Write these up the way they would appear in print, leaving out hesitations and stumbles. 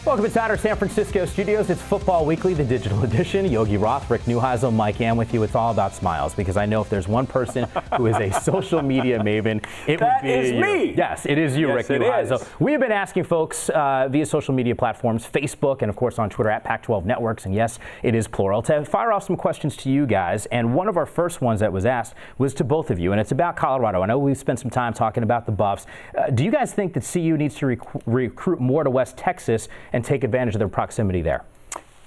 Welcome inside our San Francisco studios. It's Football Weekly, the digital edition. Yogi Roth, Rick Neuheisel, Mike Yam with you. It's all about smiles because I know if there's one person who is a social media maven, it would be is you. me. Yes, it is you, Yes, Rick it Neuheisel. is. We have been asking folks via social media platforms, Facebook, and of course on Twitter at Pac-12 Networks, and yes, it is plural, to fire off some questions to you guys. And one of our first ones that was asked was to both of you, and it's about Colorado. I know we've spent some time talking about the Buffs. Do you guys think that CU needs to recruit more to West Texas and take advantage of their proximity there?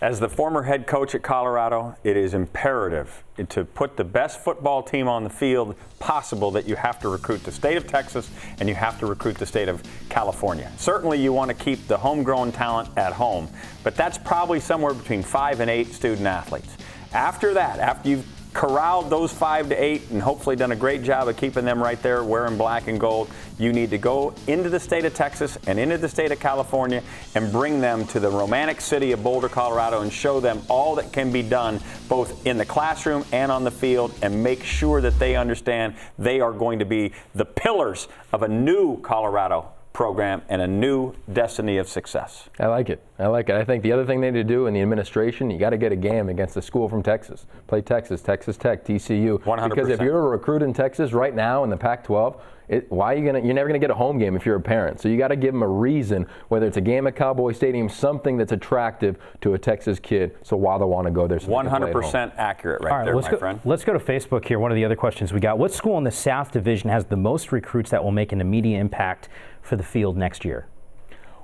As the former head coach at Colorado, it is imperative to put the best football team on the field possible that you have to recruit the state of Texas and you have to recruit the state of California. Certainly you want to keep the homegrown talent at home, but that's probably somewhere between 5 and 8 student athletes. After that, after you've corralled those 5 to 8 and hopefully done a great job of keeping them right there wearing black and gold, you need to go into the state of Texas and into the state of California and bring them to the romantic city of Boulder, Colorado, and show them all that can be done both in the classroom and on the field, and make sure that they understand they are going to be the pillars of a new Colorado program and a new destiny of success. I like it. I think the other thing they need to do in the administration, you got to get a game against a school from Texas. Play Texas, Texas Tech, TCU. 100%. Because if you're a recruit in Texas right now in the Pac-12, you're never going to get a home game if you're a parent. So you got to give them a reason, whether it's a game at Cowboy Stadium, something that's attractive to a Texas kid. So why they want to go there? So 100% accurate right there, my friend. Let's go to Facebook here. One of the other questions we got: what school in the South Division has the most recruits that will make an immediate impact for the field next year?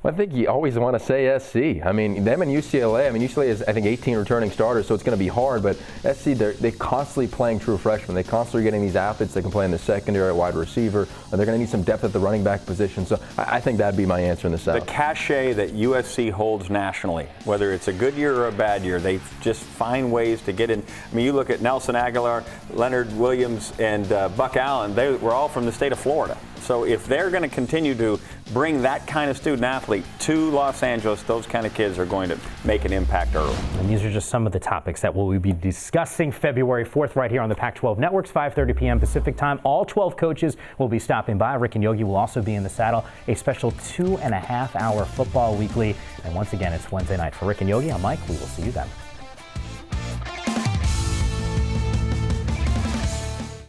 Well, I think you always want to say SC. I mean, them and UCLA. I mean, UCLA is, I think, 18 returning starters, so it's going to be hard. But SC, they're constantly playing true freshmen. They're constantly getting these athletes that can play in the secondary at wide receiver. And they're going to need some depth at the running back position. So I think that'd be my answer in the South. The cachet that USC holds nationally, whether it's a good year or a bad year, they just find ways to get in. I mean, you look at Nelson Aguilar, Leonard Williams, and Buck Allen. They were all from the state of Florida. So if they're going to continue to bring that kind of student athlete to Los Angeles, those kind of kids are going to make an impact early. And these are just some of the topics that we'll be discussing February 4th right here on the Pac-12 Networks, 5:30 p.m. Pacific time. All 12 coaches will be stopping by. Rick and Yogi will also be in the saddle. A special 2.5-hour Football Weekly. And once again, it's Wednesday night. For Rick and Yogi, I'm Mike. We will see you then.